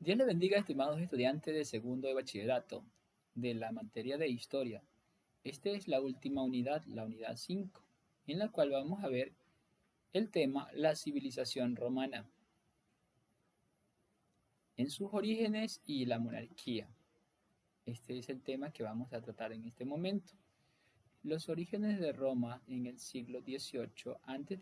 Dios le bendiga, estimados estudiantes de segundo de bachillerato de la materia de historia. Esta es la última unidad, la unidad 5, en la cual vamos a ver el tema la civilización romana, en sus orígenes y la monarquía. Este es el tema que vamos a tratar en este momento. Los orígenes de Roma en el siglo XVIII a.C.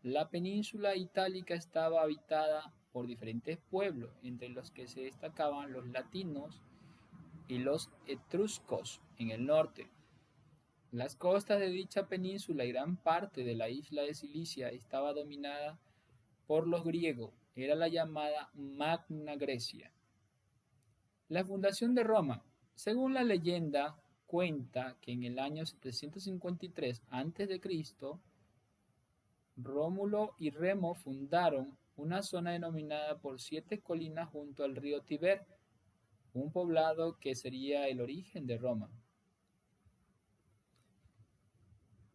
La península itálica estaba habitada por diferentes pueblos, entre los que se destacaban los latinos y los etruscos en el norte. Las costas de dicha península y gran parte de la isla de Cilicia estaba dominada por los griegos. Era la llamada Magna Grecia. La fundación de Roma. Según la leyenda, cuenta que en el año 753 a.C., Rómulo y Remo fundaron una zona denominada por 7 colinas junto al río Tíber, un poblado que sería el origen de Roma.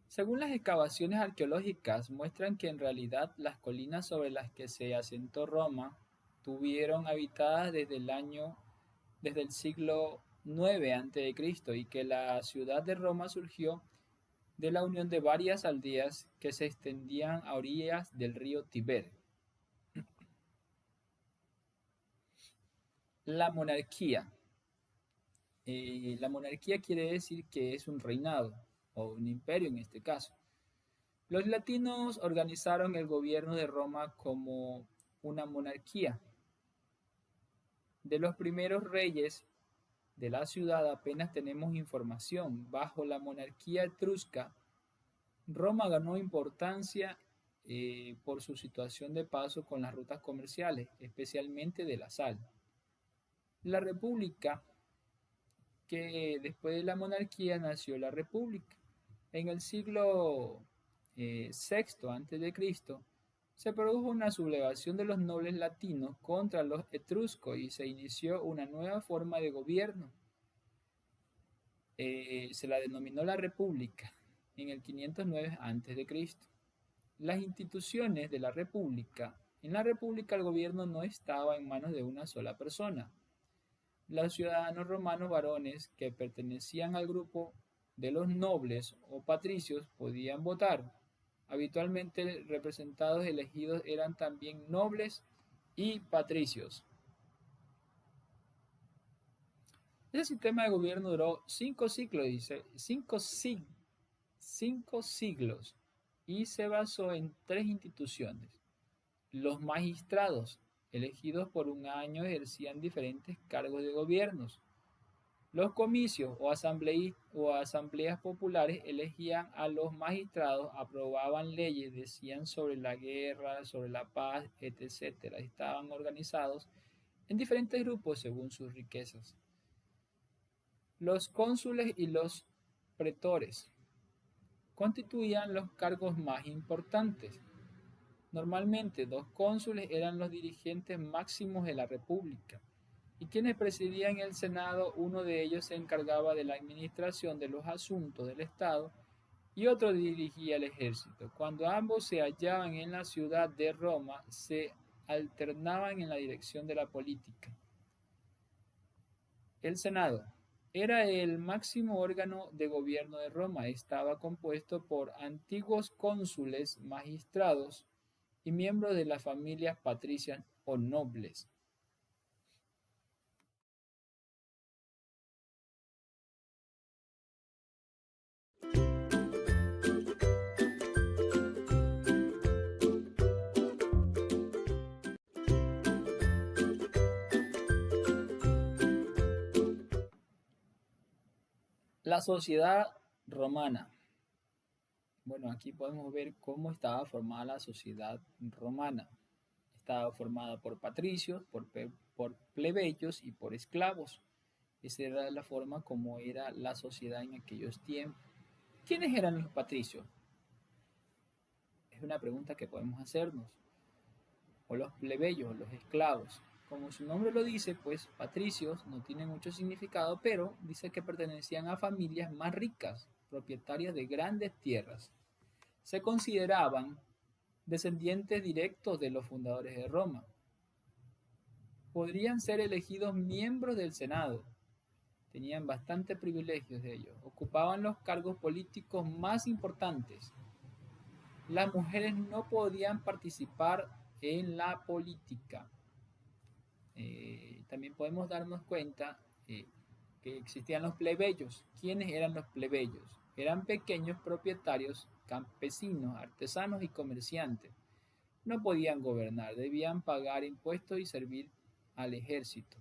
Según las excavaciones arqueológicas, muestran que en realidad las colinas sobre las que se asentó Roma tuvieron habitadas desde el siglo IX a.C. y que la ciudad de Roma surgió de la unión de varias aldeas que se extendían a orillas del río Tíber. La monarquía. La monarquía quiere decir que es un reinado o un imperio en este caso. Los latinos organizaron el gobierno de Roma como una monarquía. De los primeros reyes de la ciudad apenas tenemos información. Bajo la monarquía etrusca, Roma ganó importancia por su situación de paso con las rutas comerciales, especialmente de la sal. La república, que después de la monarquía nació la república. En el siglo VI a.C. se produjo una sublevación de los nobles latinos contra los etruscos y se inició una nueva forma de gobierno. Se la denominó la República en el 509 a.C. Las instituciones de la República. En la República el gobierno no estaba en manos de una sola persona. Los ciudadanos romanos varones que pertenecían al grupo de los nobles o patricios podían votar. Habitualmente representados elegidos eran también nobles y patricios. Ese sistema de gobierno duró 5 siglos y se basó en 3 instituciones. Los magistrados, elegidos por un año, ejercían diferentes cargos de gobierno. Los comicios o asambleas populares elegían a los magistrados, aprobaban leyes, decían sobre la guerra, sobre la paz, etc. Estaban organizados en diferentes grupos según sus riquezas. Los cónsules y los pretores constituían los cargos más importantes. Normalmente, 2 cónsules eran los dirigentes máximos de la república y quienes presidían el Senado. Uno de ellos se encargaba de la administración de los asuntos del Estado y otro dirigía el ejército. Cuando ambos se hallaban en la ciudad de Roma, se alternaban en la dirección de la política. El Senado era el máximo órgano de gobierno de Roma. Estaba compuesto por antiguos cónsules, magistrados y miembros de las familias patricias o nobles. La sociedad romana. Bueno, aquí podemos ver cómo estaba formada la sociedad romana. Estaba formada por patricios, por plebeyos y por esclavos. Esa era la forma como era la sociedad en aquellos tiempos. ¿Quiénes eran los patricios? Es una pregunta que podemos hacernos. O los plebeyos, los esclavos. Como su nombre lo dice, pues patricios no tiene mucho significado, pero dice que pertenecían a familias más ricas, propietarias de grandes tierras. Se consideraban descendientes directos de los fundadores de Roma. Podrían ser elegidos miembros del Senado. Tenían bastantes privilegios de ellos. Ocupaban los cargos políticos más importantes. Las mujeres no podían participar en la política. También podemos darnos cuenta que existían los plebeyos. ¿Quiénes eran los plebeyos? Eran pequeños propietarios, campesinos, artesanos y comerciantes. No podían gobernar, debían pagar impuestos y servir al ejército.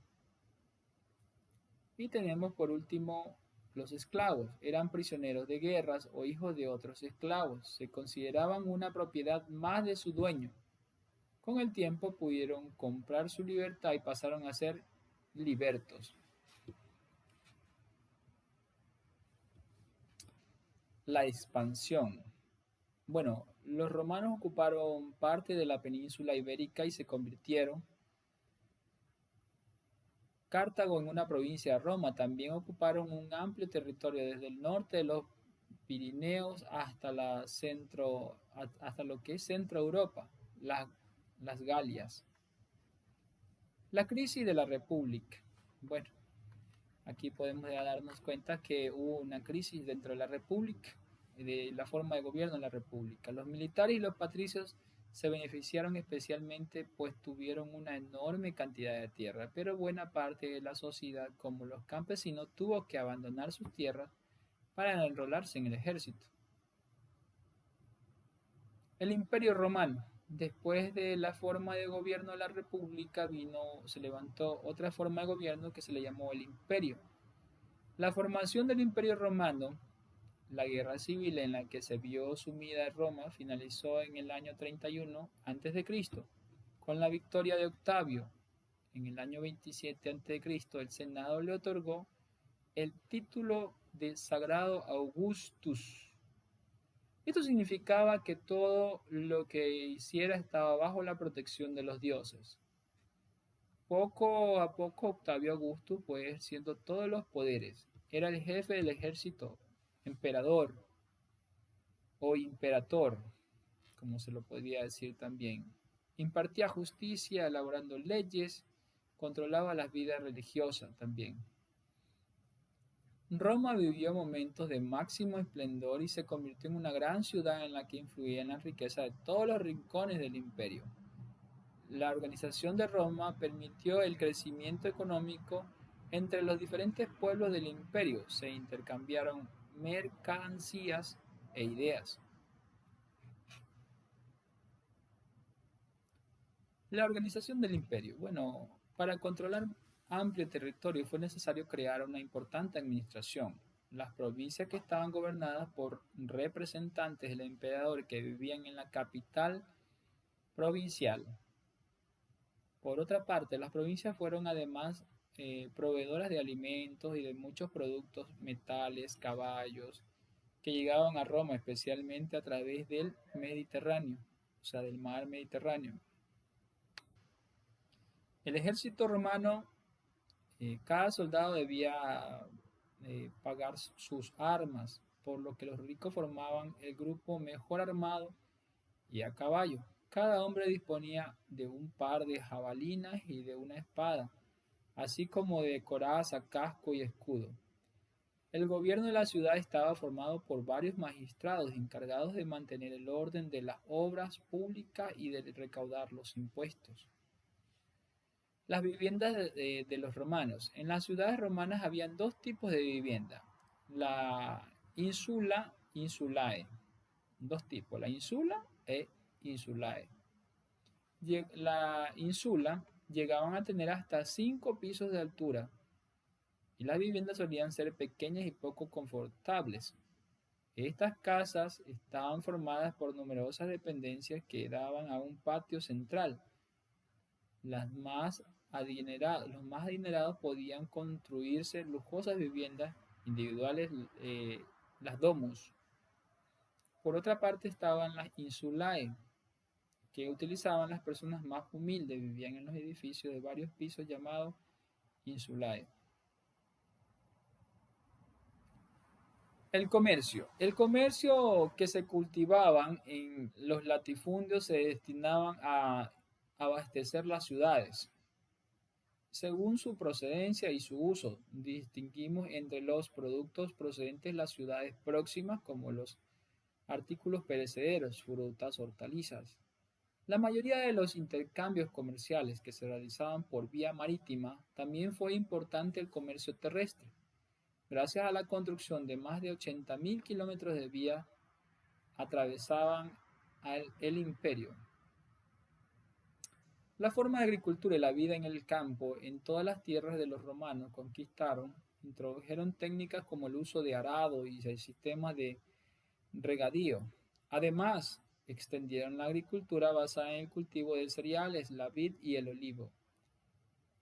Y tenemos por último los esclavos. Eran prisioneros de guerras o hijos de otros esclavos. Se consideraban una propiedad más de su dueño. Con el tiempo pudieron comprar su libertad y pasaron a ser libertos. La expansión. Bueno, los romanos ocuparon parte de la península ibérica y se convirtieron Cartago en una provincia de Roma. También ocuparon un amplio territorio desde el norte de los Pirineos hasta lo que es Centro Europa, las Galias. La crisis de la República. Bueno, aquí podemos darnos cuenta que hubo una crisis dentro de la República, de la forma de gobierno de la República. Los militares y los patricios se beneficiaron especialmente pues tuvieron una enorme cantidad de tierra, pero buena parte de la sociedad, como los campesinos, tuvo que abandonar sus tierras para enrolarse en el ejército. El Imperio Romano. Después de la forma de gobierno de la República se levantó otra forma de gobierno que se le llamó el Imperio. La formación del Imperio Romano, la guerra civil en la que se vio sumida Roma, finalizó en el año 31 a.C. Con la victoria de Octavio en el año 27 a.C., el Senado le otorgó el título de Sagrado Augustus. Esto significaba que todo lo que hiciera estaba bajo la protección de los dioses. Poco a poco Octavio Augusto fue ejerciendo todos los poderes. Era el jefe del ejército, emperador o imperator, como se lo podría decir también. Impartía justicia, elaborando leyes, controlaba las vidas religiosas también. Roma vivió momentos de máximo esplendor y se convirtió en una gran ciudad en la que influían la riqueza de todos los rincones del imperio. La organización de Roma permitió el crecimiento económico entre los diferentes pueblos del imperio. Se intercambiaron mercancías e ideas. La organización del imperio. Bueno, para controlar amplio territorio fue necesario crear una importante administración. Las provincias que estaban gobernadas por representantes del emperador que vivían en la capital provincial. Por otra parte, las provincias fueron además proveedoras de alimentos y de muchos productos, metales, caballos, que llegaban a Roma especialmente a través del Mediterráneo, o sea, del mar Mediterráneo. El ejército romano, cada soldado debía pagar sus armas, por lo que los ricos formaban el grupo mejor armado y a caballo. Cada hombre disponía de un par de jabalinas y de una espada, así como de coraza, casco y escudo. El gobierno de la ciudad estaba formado por varios magistrados encargados de mantener el orden de las obras públicas y de recaudar los impuestos. Las viviendas de los romanos. En las ciudades romanas habían dos tipos de vivienda. La insulae. Dos tipos, la insula e insulae. La insula llegaban a tener hasta 5 pisos de altura y las viviendas solían ser pequeñas y poco confortables. Estas casas estaban formadas por numerosas dependencias que daban a un patio central. Los más adinerados podían construirse lujosas viviendas individuales, las domus. Por otra parte estaban las insulae, que utilizaban las personas más humildes, vivían en los edificios de varios pisos llamados insulae. El comercio. El comercio que se cultivaban en los latifundios se destinaban a abastecer las ciudades. según su procedencia y su uso. Distinguimos entre los productos procedentes de las ciudades próximas como los artículos perecederos, frutas, hortalizas. La mayoría de los intercambios comerciales que se realizaban por vía marítima también fue importante el comercio terrestre. Gracias a la construcción de más de 80.000 kilómetros de vía atravesaban el imperio. La forma de agricultura y la vida en el campo en todas las tierras de los romanos conquistaron introdujeron técnicas como el uso de arado y el sistema de regadío. Además, extendieron la agricultura basada en el cultivo de cereales, la vid y el olivo.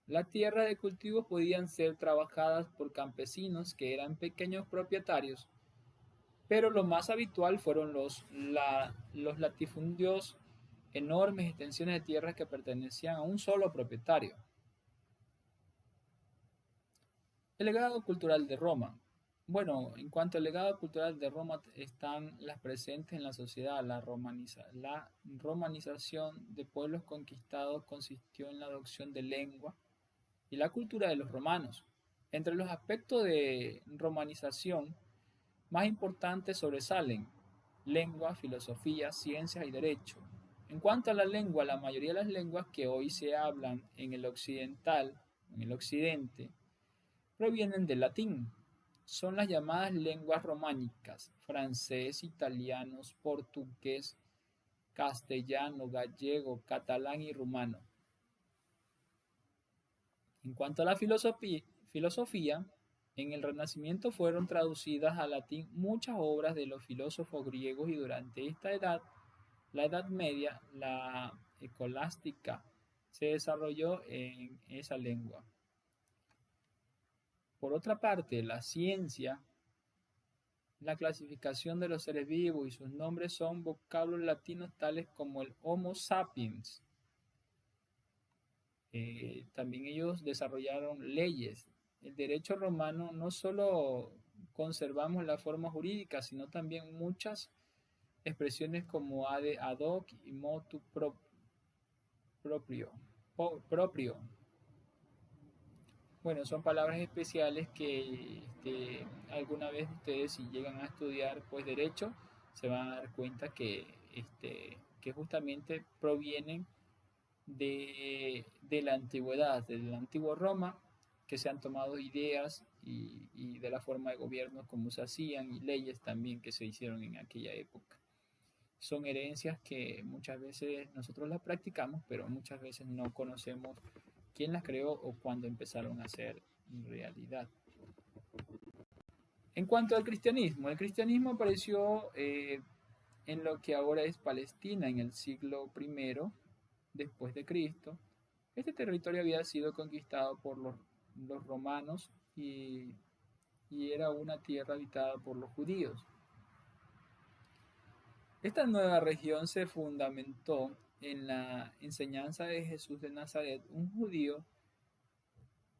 Las tierras de cultivo podían ser trabajadas por campesinos que eran pequeños propietarios, pero lo más habitual fueron los latifundios, enormes extensiones de tierras que pertenecían a un solo propietario. El legado cultural de Roma. Bueno, en cuanto al legado cultural de Roma, están las presentes en la sociedad. La romanización de pueblos conquistados consistió en la adopción de lengua y la cultura de los romanos. Entre los aspectos de romanización más importantes sobresalen lengua, filosofía, ciencias y derecho. En cuanto a la lengua, la mayoría de las lenguas que hoy se hablan en el occidente, provienen del latín. Son las llamadas lenguas románicas: francés, italiano, portugués, castellano, gallego, catalán y rumano. En cuanto a la filosofía, en el Renacimiento fueron traducidas al latín muchas obras de los filósofos griegos y durante esta edad, la Edad Media, la escolástica se desarrolló en esa lengua. Por otra parte, la ciencia, la clasificación de los seres vivos y sus nombres son vocablos latinos tales como el Homo sapiens. También ellos desarrollaron leyes. El derecho romano no solo conservamos la forma jurídica, sino también muchas expresiones como ad hoc y motu proprio. Bueno, son palabras especiales que alguna vez ustedes, si llegan a estudiar pues derecho, se van a dar cuenta que justamente provienen de la antigüedad, de la antigua Roma, que se han tomado ideas y de la forma de gobierno como se hacían y leyes también que se hicieron en aquella época. Son herencias que muchas veces nosotros las practicamos, pero muchas veces no conocemos quién las creó o cuándo empezaron a ser realidad. En cuanto al cristianismo, el cristianismo apareció en lo que ahora es Palestina en el siglo I después de Cristo. Este territorio había sido conquistado por los romanos y era una tierra habitada por los judíos. Esta nueva región se fundamentó en la enseñanza de Jesús de Nazaret, un judío,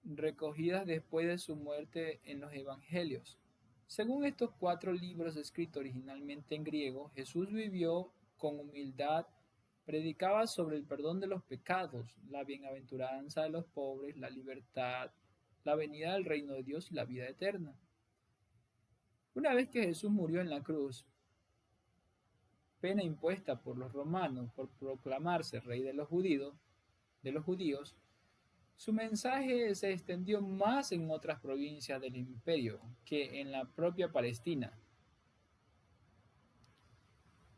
recogidas después de su muerte en los evangelios. Según estos 4 libros escritos originalmente en griego, Jesús vivió con humildad, predicaba sobre el perdón de los pecados, la bienaventuranza de los pobres, la libertad, la venida del reino de Dios y la vida eterna. Una vez que Jesús murió en la cruz, pena impuesta por los romanos por proclamarse rey de los judíos, su mensaje se extendió más en otras provincias del imperio que en la propia Palestina.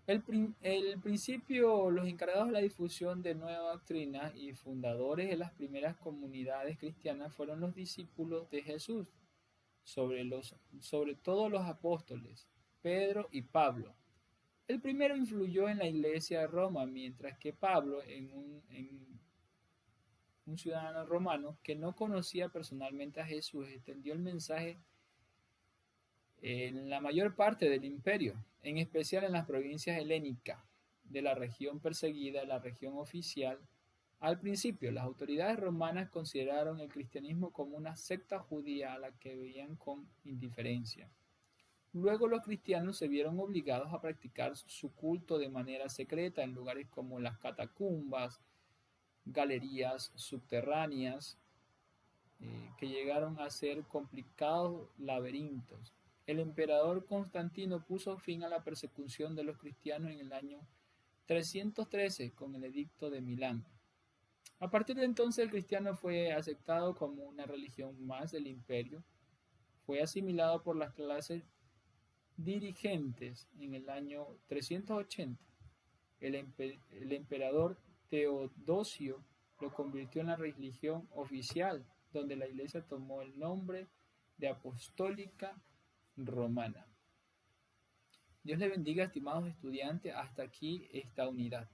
El principio, los encargados de la difusión de nueva doctrina y fundadores de las primeras comunidades cristianas fueron los discípulos de Jesús, sobre todo los apóstoles, Pedro y Pablo. El primero influyó en la iglesia de Roma, mientras que Pablo, un ciudadano romano que no conocía personalmente a Jesús, extendió el mensaje en la mayor parte del imperio, en especial en las provincias helénicas de la región perseguida, la región oficial. Al principio, las autoridades romanas consideraron el cristianismo como una secta judía a la que veían con indiferencia. Luego los cristianos se vieron obligados a practicar su culto de manera secreta en lugares como las catacumbas, galerías subterráneas que llegaron a ser complicados laberintos. El emperador Constantino puso fin a la persecución de los cristianos en el año 313 con el Edicto de Milán. A partir de entonces el cristiano fue aceptado como una religión más del imperio, fue asimilado por las clases dirigentes en el año 380. El emperador Teodosio lo convirtió en la religión oficial, donde la iglesia tomó el nombre de Apostólica Romana. Dios le bendiga, estimados estudiantes, hasta aquí esta unidad.